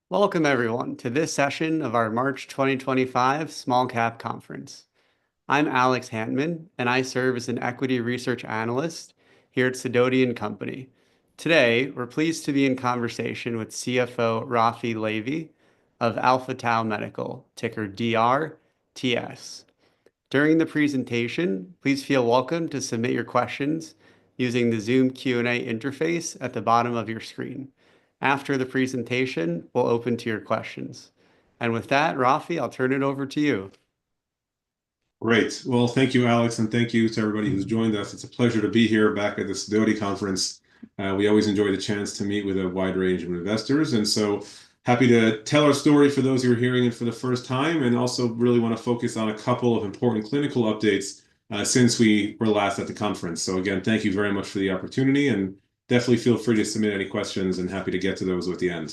Welcome, everyone, to this session of our March 2025 Small Cap Conference. I'm Alex Hantman, and I serve as an equity research analyst here at Sidoti & Company. Today, we're pleased to be in conversation with CFO Rafi Levy of Alpha Tau Medical, ticker DRTS. During the presentation, please feel welcome to submit your questions using the Zoom Q&A interface at the bottom of your screen. After the presentation, we'll open to your questions. And with that, Rafi, I'll turn it over to you. Great. Well, thank you, Alex, and thank you to everybody who's joined us. It's a pleasure to be here back at the Sidoti conference. We always enjoy the chance to meet with a wide range of investors. And so happy to tell our story for those who are hearing it for the first time, and also really want to focus on a couple of important clinical updates since we were last at the conference. So again, thank you very much for the opportunity, and definitely feel free to submit any questions, and happy to get to those at the end.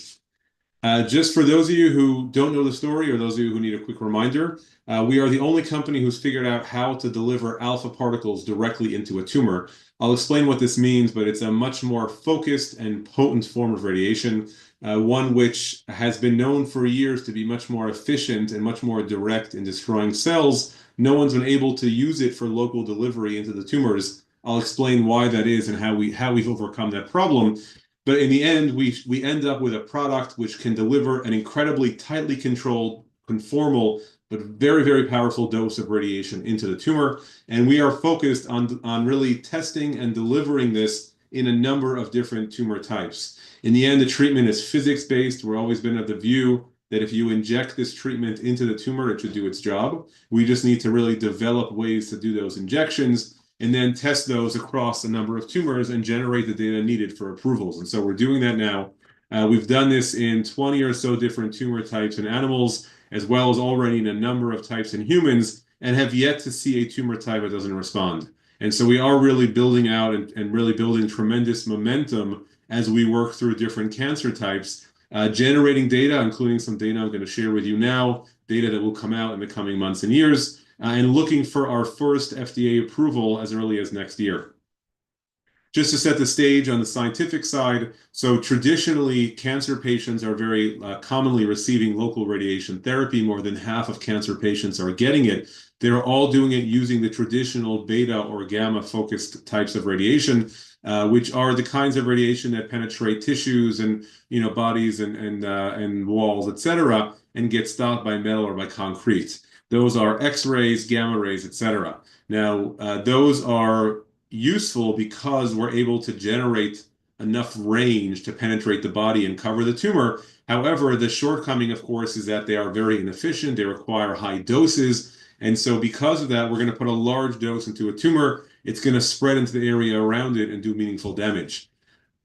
Just for those of you who don't know the story, or those of you who need a quick reminder, we are the only company who's figured out how to deliver alpha particles directly into a tumor. I'll explain what this means, but it's a much more focused and potent form of radiation, one which has been known for years to be much more efficient and much more direct in destroying cells. No one's been able to use it for local delivery into the tumors. I'll explain why that is and how we've overcome that problem. But in the end, we end up with a product which can deliver an incredibly tightly controlled, conformal, but very, very powerful dose of radiation into the tumor. And we are focused on really testing and delivering this in a number of different tumor types. In the end, the treatment is physics-based. We've always been of the view that if you inject this treatment into the tumor, it should do its job. We just need to really develop ways to do those injections and then test those across a number of tumors and generate the data needed for approvals. And so we're doing that now. We've done this in 20 or so different tumor types in animals, as well as already in a number of types in humans, and have yet to see a tumor type that doesn't respond. And so we are really building out and really building tremendous momentum as we work through different cancer types, generating data, including some data I'm going to share with you now, data that will come out in the coming months and years, and looking for our first FDA approval as early as next year. Just to set the stage on the scientific side, so traditionally, cancer patients are very commonly receiving local radiation therapy. More than half of cancer patients are getting it. They're all doing it using the traditional beta or gamma-focused types of radiation, which are the kinds of radiation that penetrate tissues and bodies and walls, etc., and get stopped by metal or by concrete. Those are X-rays, gamma rays, etc. Now, those are useful because we're able to generate enough range to penetrate the body and cover the tumor. However, the shortcoming, of course, is that they are very inefficient. They require high doses. And so because of that, we're going to put a large dose into a tumor. It's going to spread into the area around it and do meaningful damage.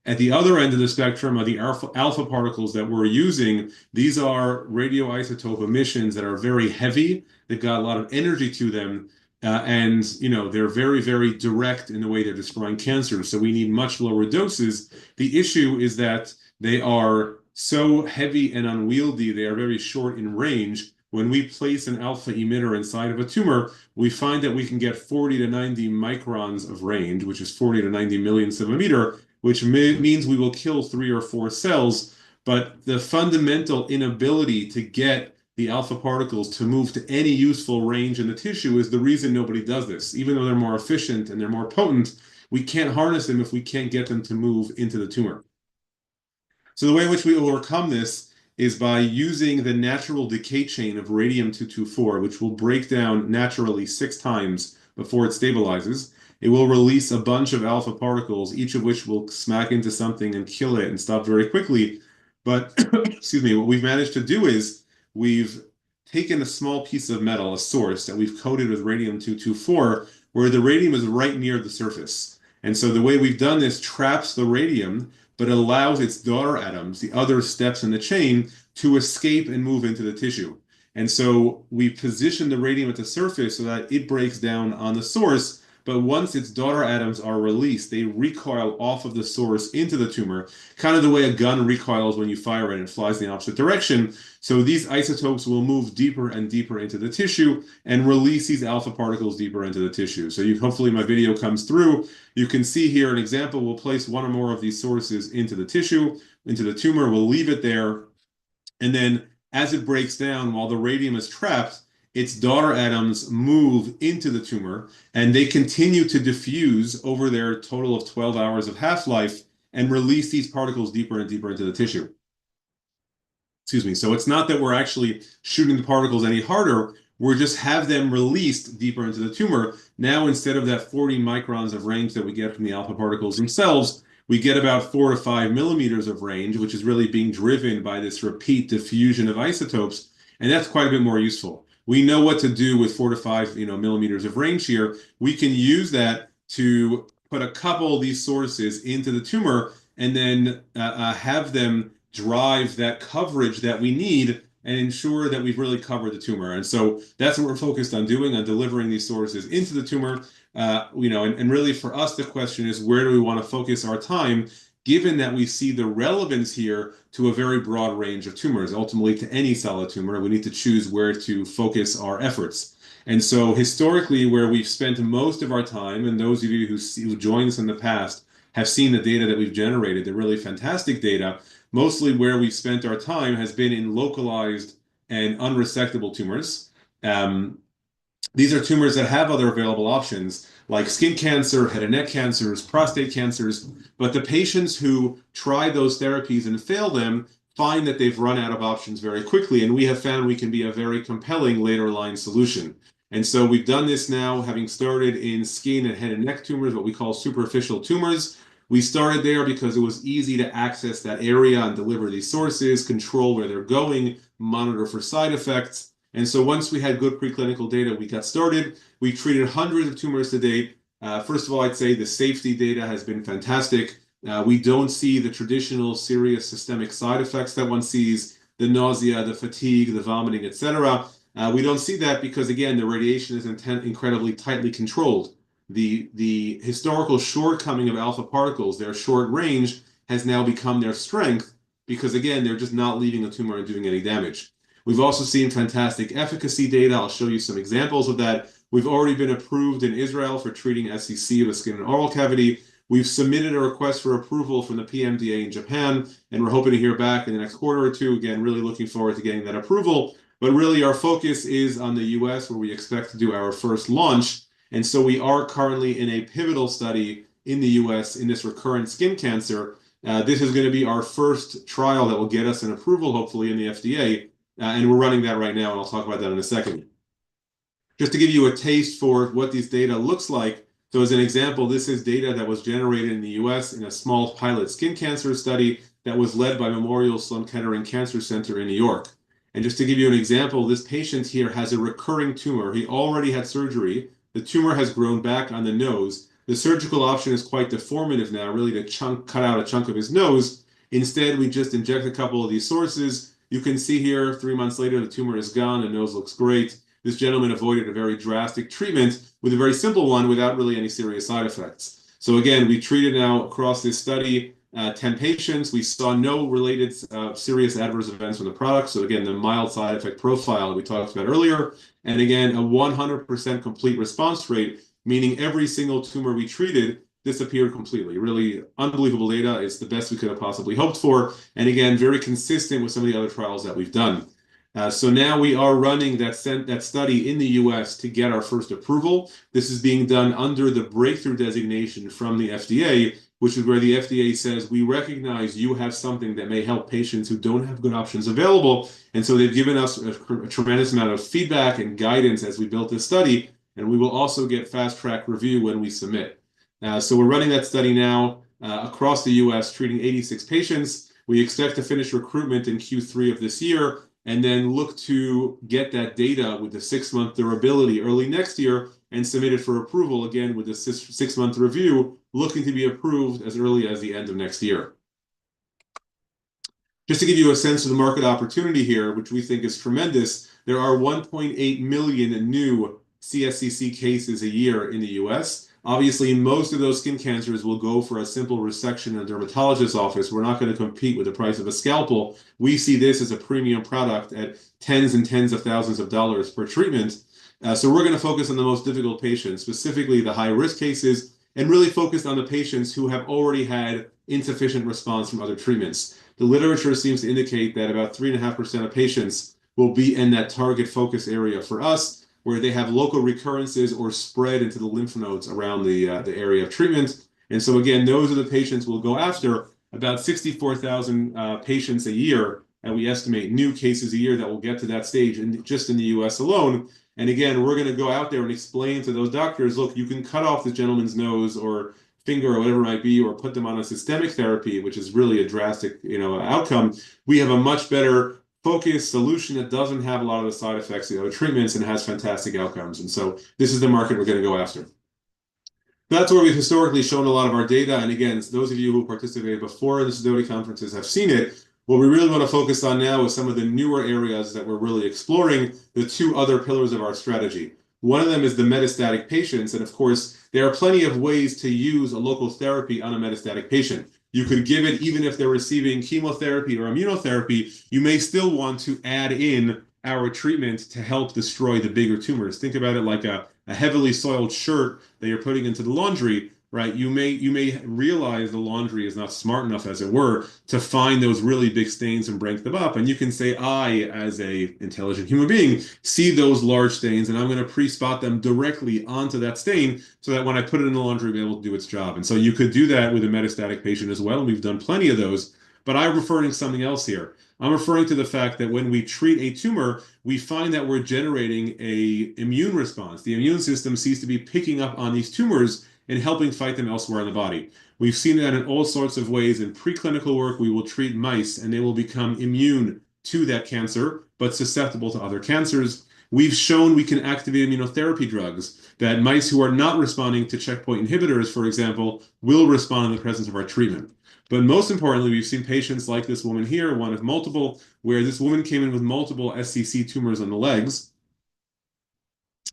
At the other end of the spectrum are the alpha particles that we're using. These are radioisotope emissions that are very heavy. They've got a lot of energy to them. And they're very, very direct in the way they're destroying cancer. So we need much lower doses. The issue is that they are so heavy and unwieldy. They are very short in range. When we place an alpha emitter inside of a tumor, we find that we can get 40 to 90 microns of range, which is 40 to 90 millionths of a meter, which means we will kill 3 or 4 cells. But the fundamental inability to get the alpha particles to move to any useful range in the tissue is the reason nobody does this. Even though they're more efficient and they're more potent, we can't harness them if we can't get them to move into the tumor. So the way in which we overcome this is by using the natural decay chain of radium-224, which will break down naturally 6 times before it stabilizes. It will release a bunch of alpha particles, each of which will smack into something and kill it and stop very quickly. But, excuse me, what we've managed to do is we've taken a small piece of metal, a source, that we've coated with radium-224, where the radium is right near the surface. And so the way we've done this traps the radium, but allows its daughter atoms, the other steps in the chain, to escape and move into the tissue. And so we position the radium at the surface so that it breaks down on the source, but once its daughter atoms are released, they recoil off of the source into the tumor, kind of the way a gun recoils when you fire it and it flies in the opposite direction. So these isotopes will move deeper and deeper into the tissue and release these alpha particles deeper into the tissue. So hopefully my video comes through. You can see here an example. We'll place one or more of these sources into the tissue, into the tumor. We'll leave it there. And then as it breaks down, while the radium is trapped, its daughter atoms move into the tumor and they continue to diffuse over their total of 12 hours of half-life and release these particles deeper and deeper into the tissue. Excuse me. So it's not that we're actually shooting the particles any harder. We're just have them released deeper into the tumor. Now, instead of that 40 microns of range that we get from the alpha particles themselves, we get about 4 to 5 millimeters of range, which is really being driven by this repeat diffusion of isotopes. And that's quite a bit more useful. We know what to do with 4 to 5, millimeters of range here. We can use that to put a couple of these sources into the tumor and then have them drive that coverage that we need and ensure that we've really covered the tumor. And so that's what we're focused on doing, on delivering these sources into the tumor. And really for us, the question is, where do we want to focus our time, given that we see the relevance here to a very broad range of tumors, ultimately to any solid tumor. We need to choose where to focus our efforts. And so historically, where we've spent most of our time, and those of you who joined us in the past have seen the data that we've generated, the really fantastic data, mostly where we've spent our time has been in localized and unresectable tumors. These are tumors that have other available options like skin cancer, head and neck cancers, prostate cancers, but the patients who try those therapies and fail them find that they've run out of options very quickly, and we have found we can be a very compelling later line solution. And so we've done this now, having started in skin and head and neck tumors, what we call superficial tumors. We started there because it was easy to access that area and deliver these sources, control where they're going, monitor for side effects. And so once we had good preclinical data, we got started. We treated hundreds of tumors to date. First of all, I'd say the safety data has been fantastic. We don't see the traditional serious systemic side effects that one sees, the nausea, the fatigue, the vomiting, etc. We don't see that because, again, the radiation is incredibly tightly controlled. The historical shortcoming of alpha particles, their short range, has now become their strength because, again, they're just not leaving the tumor and doing any damage. We've also seen fantastic efficacy data. I'll show you some examples of that. We've already been approved in Israel for treating SCC of the skin and oral cavity. We've submitted a request for approval from the PMDA in Japan, and we're hoping to hear back in the next quarter or two. Again, really looking forward to getting that approval. But really, our focus is on the US, where we expect to do our first launch. And so we are currently in a pivotal study in the US in this recurrent skin cancer. This is going to be our first trial that will get us an approval, hopefully, in the FDA. And we're running that right now, and I'll talk about that in a second. Just to give you a taste for what these data looks like, so as an example, this is data that was generated in the US in a small pilot skin cancer study that was led by Memorial Sloan Kettering Cancer Center in New York. And just to give you an example, this patient here has a recurring tumor. He already had surgery. The tumor has grown back on the nose. The surgical option is quite deformative now, really to cut out a chunk of his nose. Instead, we just inject a couple of these sources. You can see here, 3 months later, the tumor is gone, the nose looks great. This gentleman avoided a very drastic treatment with a very simple one without really any serious side effects. So again, we treated now across this study 10 patients. We saw no related serious adverse events from the product. So again, the mild side effect profile that we talked about earlier. And again, a 100% complete response rate, meaning every single tumor we treated disappeared completely. Really unbelievable data. It's the best we could have possibly hoped for. And again, very consistent with some of the other trials that we've done. So now we are running that study in the US to get our first approval. This is being done under the breakthrough designation from the FDA, which is where the FDA says, we recognize you have something that may help patients who don't have good options available. And so they've given us a tremendous amount of feedback and guidance as we built this study. And we will also get fast track review when we submit. So we're running that study now across the US, treating 86 patients. We expect to finish recruitment in Q3 of this year, and then look to get that data with the 6-month durability early next year and submit it for approval, again, with the 6-month review, looking to be approved as early as the end of next year. Just to give you a sense of the market opportunity here, which we think is tremendous, there are 1.8 million new CSCC cases a year in the US. Obviously, most of those skin cancers will go for a simple resection in a dermatologist's office. We're not going to compete with the price of a scalpel. We see this as a premium product at tens and tens of thousands of dollars per treatment. So we're going to focus on the most difficult patients, specifically the high-risk cases, and really focus on the patients who have already had insufficient response from other treatments. the literature seems to indicate that about 3.5% of patients will be in that target focus area for us, where they have local recurrences or spread into the lymph nodes around the area of treatment. And so again, those are the patients we'll go after, about 64,000 patients a year, and we estimate new cases a year that will get to that stage just in the US alone. And again, we're going to go out there and explain to those doctors, look, you can cut off this gentleman's nose or finger or whatever it might be, or put them on a systemic therapy, which is really a drastic, outcome. We have a much better focused solution that doesn't have a lot of the side effects of the other treatments and has fantastic outcomes. And so this is the market we're going to go after. That's where we've historically shown a lot of our data. And again, those of you who participated before in the Sidoti conferences have seen it. What we really want to focus on now is some of the newer areas that we're really exploring, the two other pillars of our strategy. One of them is the metastatic patients. And of course, there are plenty of ways to use a local therapy on a metastatic patient. You could give it even if they're receiving chemotherapy or immunotherapy. You may still want to add in our treatment to help destroy the bigger tumors. Think about it like a heavily soiled shirt that you're putting into the laundry, right? You may realize the laundry is not smart enough, as it were, to find those really big stains and break them up. And you can say, I, as a intelligent human being, see those large stains, and I'm going to pre-spot them directly onto that stain so that when I put it in the laundry, it'll be able to do its job. And so you could do that with a metastatic patient as well. And we've done plenty of those. But I'm referring to something else here. I'm referring to the fact that when we treat a tumor, we find that we're generating an immune response. The immune system seems to be picking up on these tumors and helping fight them elsewhere in the body. We've seen that in all sorts of ways. In preclinical work, we will treat mice and they will become immune to that cancer, but susceptible to other cancers. We've shown we can activate immunotherapy drugs, that mice who are not responding to checkpoint inhibitors, for example, will respond in the presence of our treatment. But most importantly, we've seen patients like this woman here, one of multiple, where this woman came in with multiple SCC tumors on the legs.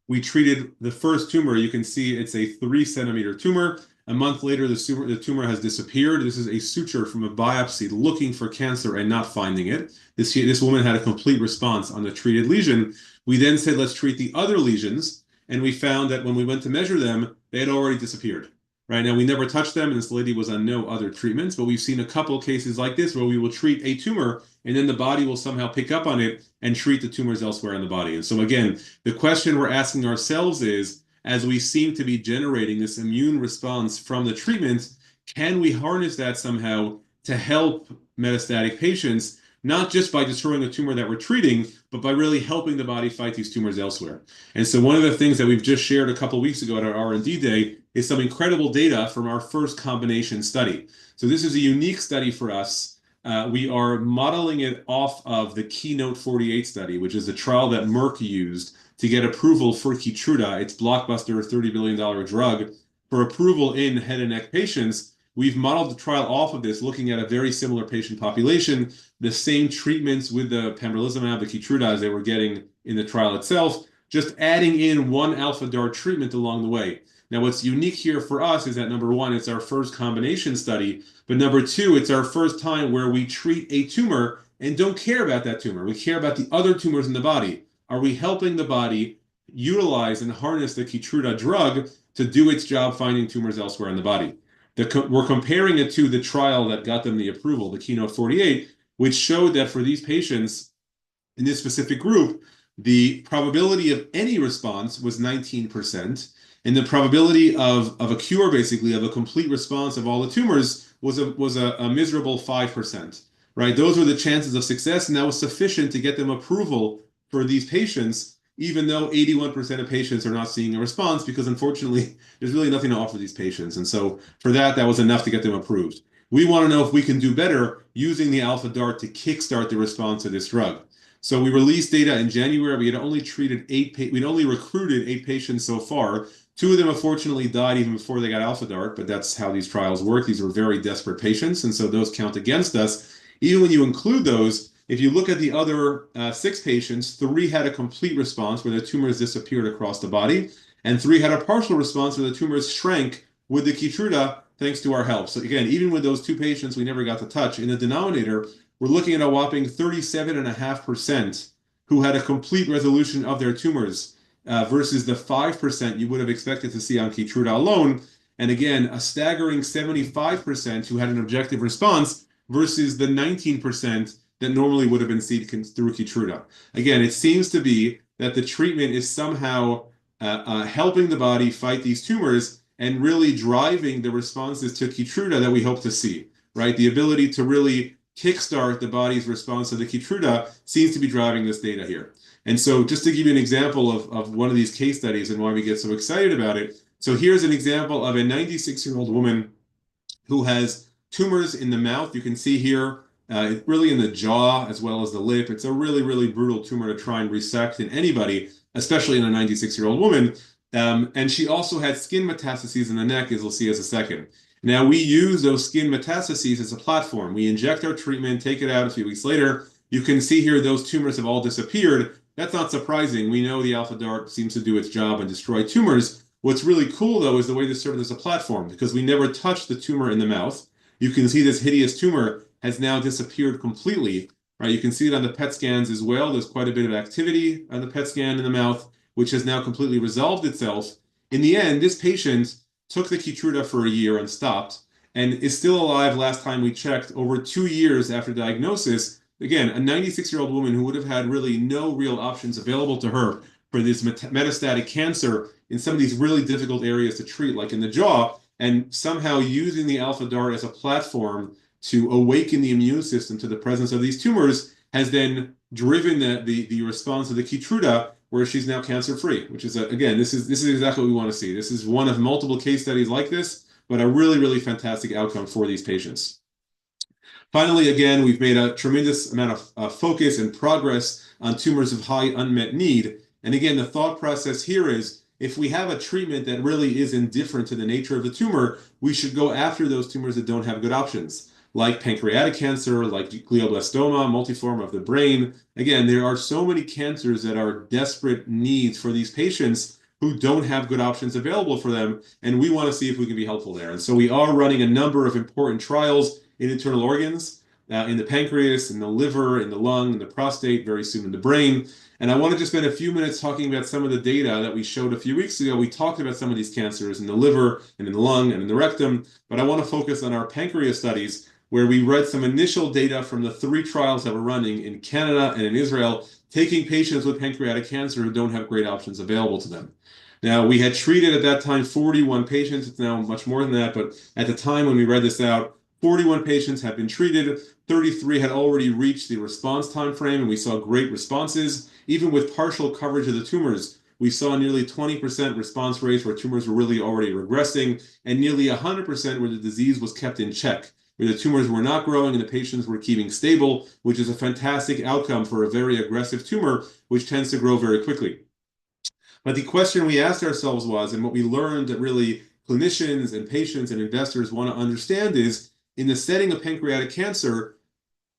We treated the first tumor. You can see it's a 3-centimeter tumor. A month later, the tumor has disappeared. This is a suture from a biopsy looking for cancer and not finding it. This woman had a complete response on the treated lesion. We then said, let's treat the other lesions. And we found that when we went to measure them, they had already disappeared. Right now, we never touched them, and this lady was on no other treatments, but we've seen a couple of cases like this where we will treat a tumor, and then the body will somehow pick up on it and treat the tumors elsewhere in the body. And so again, the question we're asking ourselves is, as we seem to be generating this immune response from the treatment, can we harness that somehow to help metastatic patients, not just by destroying the tumor that we're treating, but by really helping the body fight these tumors elsewhere? And so one of the things that we've just shared a couple of weeks ago at our R&D day is some incredible data from our first combination study. So this is a unique study for us. We are modeling it off of the Keynote-48 study, which is the trial that Merck used to get approval for Keytruda, its blockbuster $30 billion drug, for approval in head and neck patients. We've modeled the trial off of this, looking at a very similar patient population, the same treatments with the pembrolizumab, the Keytruda, as they were getting in the trial itself, just adding in one alpha DaRT treatment along the way. Now, what's unique here for us is that, number one, it's our first combination study, but number two, it's our first time where we treat a tumor and don't care about that tumor. We care about the other tumors in the body. Are we helping the body utilize and harness the Keytruda drug to do its job finding tumors elsewhere in the body? We're comparing it to the trial that got them the approval, the Keynote-48, which showed that for these patients in this specific group, the probability of any response was 19%. And the probability of a cure, basically, of a complete response of all the tumors was a miserable 5%, right? Those were the chances of success, and that was sufficient to get them approval for these patients, even though 81% of patients are not seeing a response, because unfortunately, there's really nothing to offer these patients. And so for that was enough to get them approved. We want to know if we can do better using the alpha DaRT to kickstart the response to this drug. So we released data in January. We'd only recruited 8 patients so far. 2 of them, unfortunately, died even before they got alpha DaRT, but that's how these trials work. These were very desperate patients, and so those count against us. Even when you include those, if you look at the other 6 patients, 3 had a complete response where the tumors disappeared across the body, and 3 had a partial response where the tumors shrank with the Keytruda thanks to our help. So again, even with those 2 patients we never got to touch, in the denominator, we're looking at a whopping 37.5% who had a complete resolution of their tumors, versus the 5% you would have expected to see on Keytruda alone. And again, a staggering 75% who had an objective response versus the 19% that normally would have been seen through Keytruda. Again, it seems to be that the treatment is somehow helping the body fight these tumors and really driving the responses to Keytruda that we hope to see, right? The ability to really kickstart the body's response to the Keytruda seems to be driving this data here. And so just to give you an example of one of these case studies and why we get so excited about it. So here's an example of a 96-year-old woman who has tumors in the mouth. You can see here, really in the jaw as well as the lip. It's a really, really brutal tumor to try and resect in anybody, especially in a 96-year-old woman. And she also had skin metastases in the neck, as we'll see as a second. Now, we use those skin metastases as a platform. We inject our treatment, take it out a few weeks later. You can see here those tumors have all disappeared. That's not surprising. We know the alpha DART seems to do its job and destroy tumors. What's really cool, though, is the way this served as a platform, because we never touched the tumor in the mouth. You can see this hideous tumor has now disappeared completely, right? You can see it on the PET scans as well. There's quite a bit of activity on the PET scan in the mouth, which has now completely resolved itself. In the end, this patient took the Keytruda for a year and stopped, and is still alive last time we checked, over 2 years after diagnosis. Again, a 96-year-old woman who would have had really no real options available to her for this metastatic cancer in some of these really difficult areas to treat, like in the jaw, and somehow using the alpha DART as a platform to awaken the immune system to the presence of these tumors has then driven the response of the Keytruda, where she's now cancer-free, which is, again, this is exactly what we want to see. This is one of multiple case studies like this, but a really, really fantastic outcome for these patients. Finally, again, we've made a tremendous amount of focus and progress on tumors of high unmet need. And again, the thought process here is, if we have a treatment that really is indifferent to the nature of the tumor, we should go after those tumors that don't have good options, like pancreatic cancer, like glioblastoma, multiforme of the brain. Again, there are so many cancers that are desperate needs for these patients who don't have good options available for them, and we want to see if we can be helpful there. And so we are running a number of important trials in internal organs, in the pancreas, in the liver, in the lung, in the prostate, very soon in the brain. And I want to just spend a few minutes talking about some of the data that we showed a few weeks ago. We talked about some of these cancers in the liver and in the lung and in the rectum, but I want to focus on our pancreas studies, where we read some initial data from the 3 trials that we're running in Canada and in Israel, taking patients with pancreatic cancer who don't have great options available to them. Now, we had treated at that time 41 patients. It's now much more than that, but at the time when we read this out, 41 patients had been treated, 33 had already reached the response time frame, and we saw great responses. Even with partial coverage of the tumors, we saw nearly 20% response rates where tumors were really already regressing, and nearly 100% where the disease was kept in check, where the tumors were not growing and the patients were keeping stable, which is a fantastic outcome for a very aggressive tumor, which tends to grow very quickly. But the question we asked ourselves was, and what we learned that really clinicians and patients and investors want to understand is, in the setting of pancreatic cancer,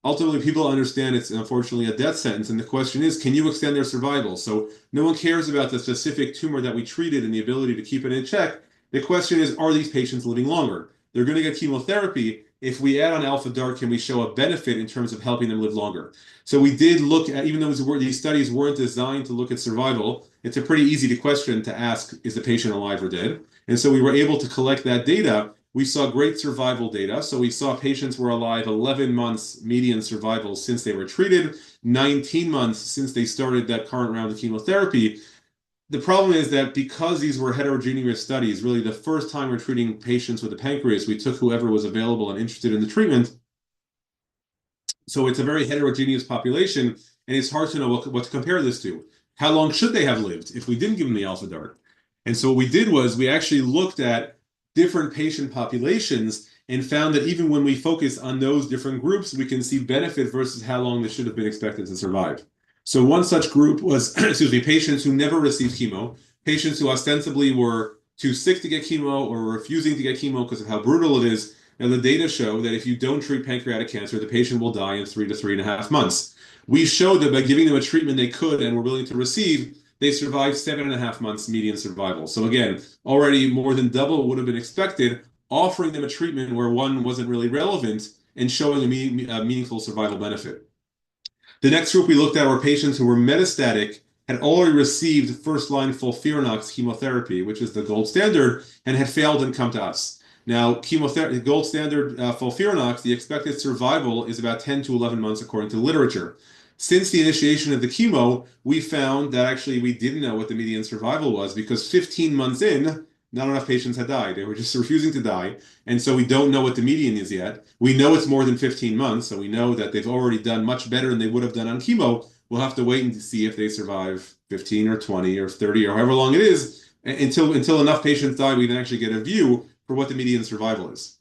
ultimately people understand it's unfortunately a death sentence, and the question is, can you extend their survival? So no one cares about the specific tumor that we treated and the ability to keep it in check. The question is, are these patients living longer? They're going to get chemotherapy. If we add on alpha DART, can we show a benefit in terms of helping them live longer? So we did look at, even though these studies weren't designed to look at survival, it's a pretty easy question to ask, is the patient alive or dead? And so we were able to collect that data. We saw great survival data. So we saw patients were alive 11 months median survival since they were treated, 19 months since they started that current round of chemotherapy. The problem is that because these were heterogeneous studies, really the first time we're treating patients with the pancreas, we took whoever was available and interested in the treatment. So it's a very heterogeneous population, and it's hard to know what to compare this to. How long should they have lived if we didn't give them the alpha DART? And so what we did was we actually looked at different patient populations and found that even when we focus on those different groups, we can see benefit versus how long they should have been expected to survive. So one such group was, patients who never received chemo, patients who ostensibly were too sick to get chemo or were refusing to get chemo because of how brutal it is. And the data show that if you don't treat pancreatic cancer, the patient will die in 3 to 3.5 months. We showed that by giving them a treatment they could and were willing to receive, they survived 7.5 months median survival. So again, already more than double what would have been expected, offering them a treatment where one wasn't really relevant and showing a meaningful survival benefit. The next group we looked at were patients who were metastatic, had already received first-line FOLFIRINOX chemotherapy, which is the gold standard, and had failed and come to us. Now, chemotherapy, gold standard FOLFIRINOX, the expected survival is about 10 to 11 months according to literature. Since the initiation of the chemo, we found that actually we didn't know what the median survival was because 15 months in, not enough patients had died. They were just refusing to die. And so we don't know what the median is yet. We know it's more than 15 months, so we know that they've already done much better than they would have done on chemo. We'll have to wait and see if they survive 15 or 20 or 30 or however long it is until enough patients die, we can actually get a view for what the median survival is.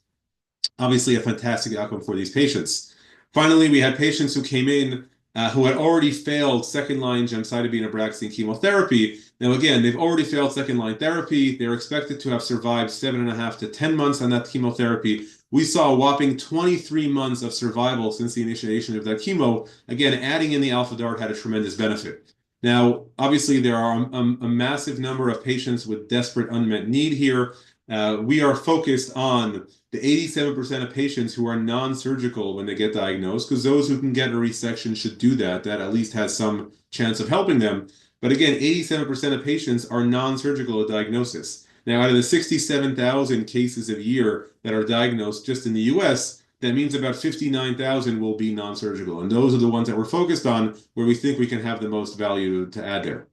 Obviously, a fantastic outcome for these patients. Finally, we had patients who came in who had already failed second-line gemcitabine Abraxane chemotherapy. Now, again, they've already failed second-line therapy. They're expected to have survived 7.5 to 10 months on that chemotherapy. We saw a whopping 23 months of survival since the initiation of that chemo. Again, adding in the alpha DaRT had a tremendous benefit. Now, obviously, there are a massive number of patients with desperate unmet need here. We are focused on the 87% of patients who are non-surgical when they get diagnosed, because those who can get a resection should do that. That at least has some chance of helping them. But again, 87% of patients are non-surgical at diagnosis. Now, out of the 67,000 cases a year that are diagnosed just in the US, that means about 59,000 will be non-surgical. And those are the ones that we're focused on where we think we can have the most value to add there.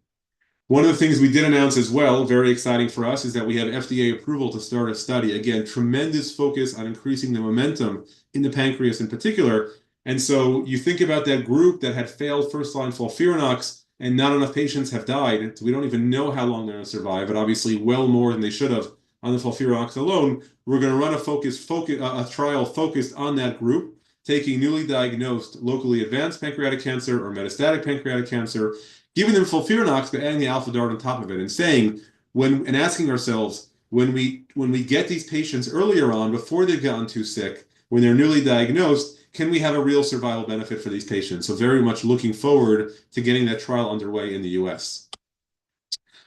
One of the things we did announce as well, very exciting for us, is that we have FDA approval to start a study. Again, tremendous focus on increasing the momentum in the pancreas in particular. And so you think about that group that had failed first-line FOLFIRINOX and not enough patients have died. So we don't even know how long they're going to survive, but obviously well more than they should have on the FOLFIRINOX alone. We're going to run a trial focused on that group, taking newly diagnosed locally advanced pancreatic cancer or metastatic pancreatic cancer, giving them FOLFIRINOX, but adding the alpha DaRT on top of it, and saying and asking ourselves, when we get these patients earlier on, before they've gotten too sick, when they're newly diagnosed, can we have a real survival benefit for these patients? So very much looking forward to getting that trial underway in the US.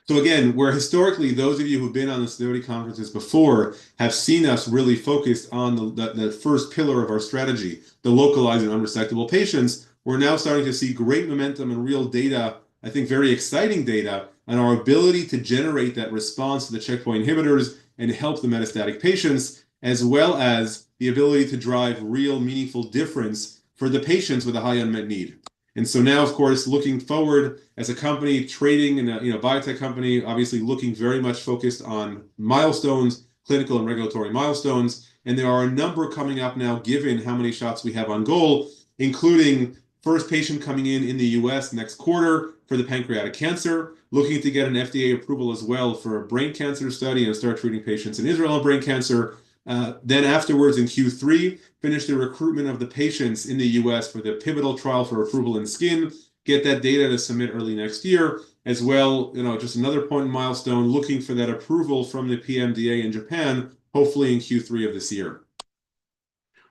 So again, where historically those of you who've been on the Sidoti conferences before have seen us really focused on the first pillar of our strategy, the localized and unresectable patients, we're now starting to see great momentum and real data, I think very exciting data, on our ability to generate that response to the checkpoint inhibitors and help the metastatic patients, as well as the ability to drive real meaningful difference for the patients with a high unmet need. And so now, of course, looking forward as a company trading in a biotech company, obviously looking very much focused on milestones, clinical and regulatory milestones. And there are a number coming up now, given how many shots we have on goal, including first patient coming in the US next quarter for the pancreatic cancer, looking to get an FDA approval as well for a brain cancer study and start treating patients in Israel on brain cancer. Then afterwards in Q3, finish the recruitment of the patients in the US for the pivotal trial for approval in skin, get that data to submit early next year, as well, just another point in milestone, looking for that approval from the PMDA in Japan, hopefully in Q3 of this year.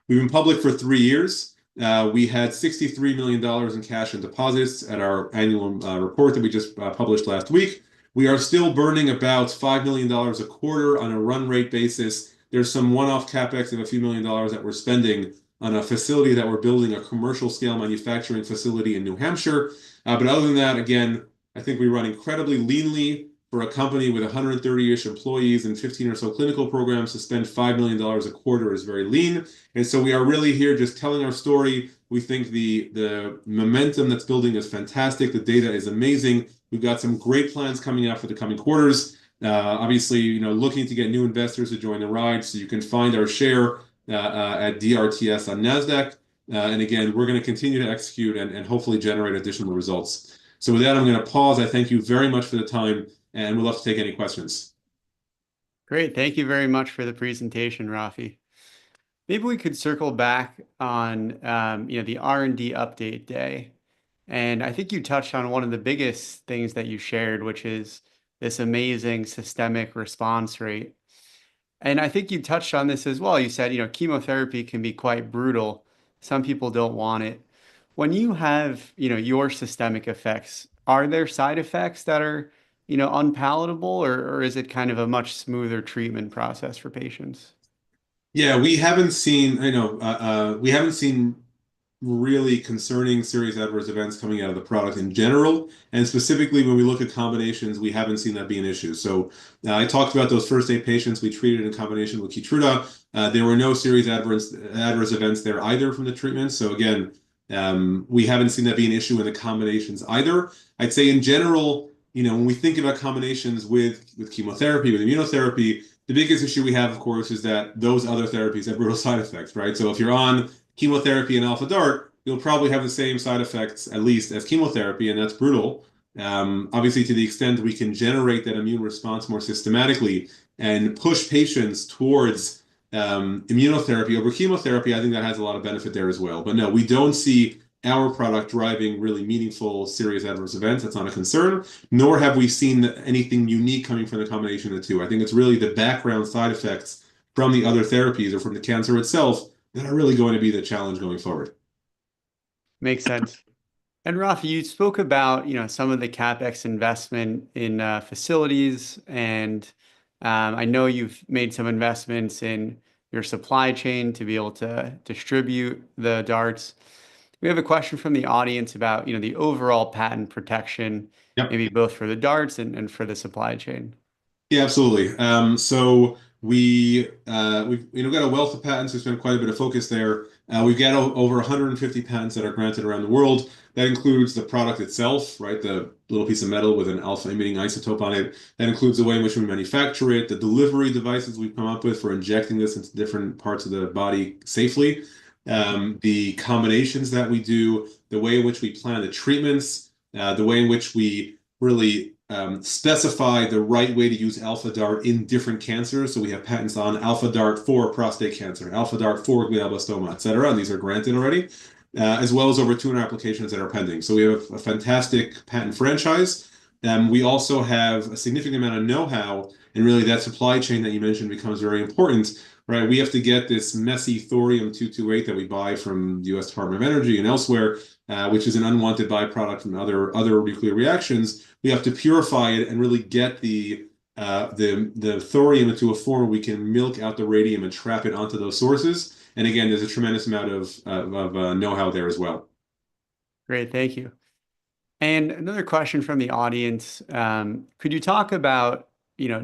We've been public for 3 years. We had $63 million in cash and deposits at our annual report that we just published last week. We are still burning about $5 million a quarter on a run rate basis. There's some one-off capex of a few $1 million that we're spending on a facility that we're building, a commercial scale manufacturing facility in New Hampshire. But other than that, again, I think we run incredibly leanly for a company with 130-ish employees and 15 or so clinical programs. To spend $5 million a quarter is very lean. And so we are really here just telling our story. We think the momentum that's building is fantastic. The data is amazing. We've got some great plans coming out for the coming quarters. Obviously, looking to get new investors to join the ride, so you can find our share at DRTS on NASDAQ. And again, we're going to continue to execute and hopefully generate additional results. So with that, I'm going to pause. I thank you very much for the time, and we'd love to take any questions. Great. Thank you very much for the presentation, Rafi. Maybe we could circle back on the R&D update day. And I think you touched on one of the biggest things that you shared, which is this amazing systemic response rate. And I think you touched on this as well. You said, chemotherapy can be quite brutal. Some people don't want it. When you have, your systemic effects, are there side effects that are, unpalatable, or is it kind of a much smoother treatment process for patients? Yeah, we haven't seen really concerning serious adverse events coming out of the product in general. And specifically, when we look at combinations, we haven't seen that be an issue. So I talked about those first 8 patients we treated in combination with Keytruda. There were no serious adverse events there either from the treatment. So again, we haven't seen that be an issue in the combinations either. I'd say in general, when we think about combinations with chemotherapy, with immunotherapy, the biggest issue we have, of course, is that those other therapies have brutal side effects, right? So if you're on chemotherapy and alpha DART, you'll probably have the same side effects, at least, as chemotherapy, and that's brutal. Obviously, to the extent we can generate that immune response more systematically and push patients towards immunotherapy over chemotherapy, I think that has a lot of benefit there as well. But no, we don't see our product driving really meaningful serious adverse events. That's not a concern, nor have we seen anything unique coming from the combination of the two. I think it's really the background side effects from the other therapies or from the cancer itself that are really going to be the challenge going forward. Makes sense. And Rafi, you spoke about, some of the CapEx investment in facilities, and I know you've made some investments in your supply chain to be able to distribute the darts. We have a question from the audience about, the overall patent protection, Yep. maybe both for the darts and for the supply chain. Yeah, absolutely. So we've got a wealth of patents. There's been quite a bit of focus there. We've got over 150 patents that are granted around the world. That includes the product itself, right? The little piece of metal with an alpha-emitting isotope on it. That includes the way in which we manufacture it, the delivery devices we've come up with for injecting this into different parts of the body safely, the combinations that we do, the way in which we plan the treatments, the way in which we really specify the right way to use alpha DART in different cancers. So we have patents on alpha DART for prostate cancer, alpha DART for glioblastoma, et cetera. And these are granted already, as well as over 200 applications that are pending. So we have a fantastic patent franchise. We also have a significant amount of know-how, and really that supply chain that you mentioned becomes very important, right? We have to get this messy thorium-228 that we buy from the U.S. Department of Energy and elsewhere, which is an unwanted byproduct from other nuclear reactions. We have to purify it and really get the thorium into a form where we can milk out the radium and trap it onto those sources. And again, there's a tremendous amount of know-how there as well. Great, thank you. And another question from the audience, could you talk about,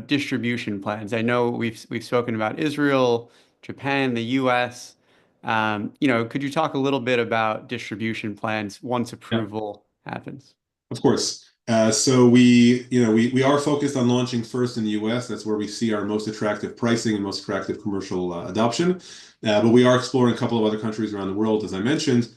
distribution plans? I know we've spoken about Israel, Japan, the US. Could you talk a little bit about distribution plans once Yeah. approval happens? Of course. So we are focused on launching first in the US. That's where we see our most attractive pricing and most attractive commercial adoption. But we are exploring a couple of other countries around the world, as I mentioned.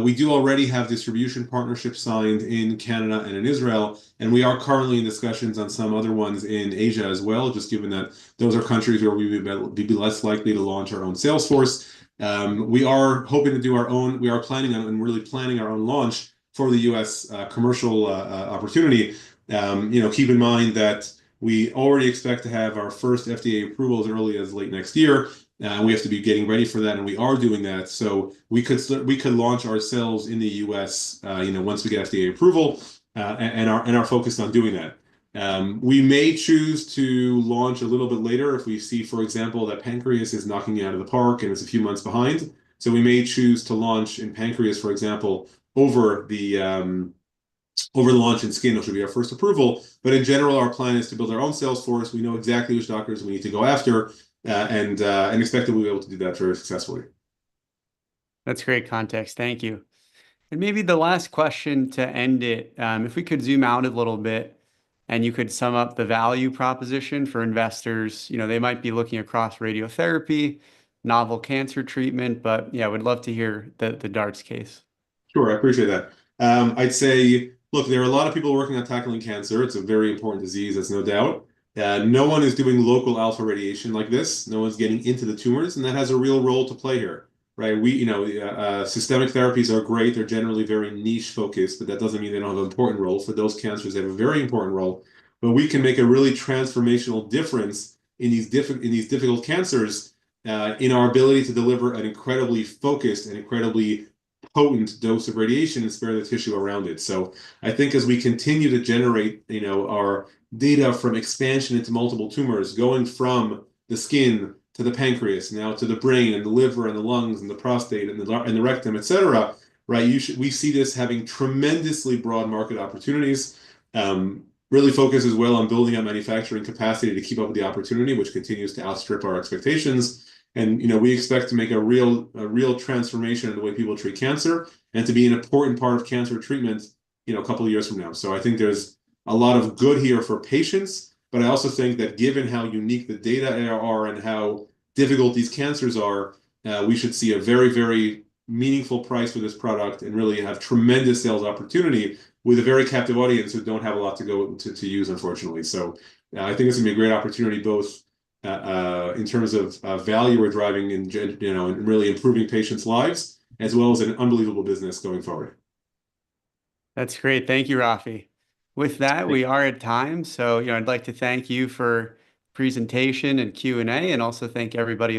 We do already have distribution partnerships signed in Canada and in Israel, and we are currently in discussions on some other ones in Asia as well, just given that those are countries where we would be less likely to launch our own sales force. We are hoping to do our own, we are planning on and really planning our own launch for the U.S. Commercial opportunity. Keep in mind that we already expect to have our first FDA approval as early as late next year. We have to be getting ready for that, and we are doing that. So we could launch ourselves in the U.S. Once we get FDA approval, and are focused on doing that. We may choose to launch a little bit later if we see, for example, that pancreas is knocking it out of the park and it's a few months behind. So we may choose to launch in pancreas, for example, over the launch in skin, which will be our first approval. But in general, our plan is to build our own sales force. We know exactly which doctors we need to go after, and expect that we'll be able to do that very successfully. That's great context. Thank you. And maybe the last question to end it, if we could zoom out a little bit and you could sum up the value proposition for investors. They might be looking across radiotherapy, novel cancer treatment, but yeah, I would love to hear the DARTS case. Sure, I appreciate that. I'd say, look, there are a lot of people working on tackling cancer. It's a very important disease, that's no doubt. No one is doing local alpha radiation like this. No one's getting into the tumors, and that has a real role to play here, right? Systemic therapies are great. They're generally very niche focused, but that doesn't mean they don't have an important role. For those cancers, they have a very important role. But we can make a really transformational difference in these difficult cancers, in our ability to deliver an incredibly focused and incredibly potent dose of radiation and spare the tissue around it. So I think as we continue to generate, our data from expansion into multiple tumors, going from the skin to the pancreas, now to the brain and the liver and the lungs and the prostate and the rectum, etc. Right? We see this having tremendously broad market opportunities. Really focus as well on building up manufacturing capacity to keep up with the opportunity, which continues to outstrip our expectations. And we expect to make a real transformation in the way people treat cancer, and to be an important part of cancer treatment, a couple of years from now. So I think there's a lot of good here for patients, but I also think that given how unique the data are and how difficult these cancers are, we should see a very, very meaningful price for this product and really have tremendous sales opportunity with a very captive audience who don't have a lot to go to use, unfortunately. So I think it's going to be a great opportunity, both in terms of value we're driving and and really improving patients' lives, as well as an unbelievable business going forward. That's great. Thank you, Rafi. With that, we are at time. So, I'd like to thank you for presentation and Q&A, and also thank everybody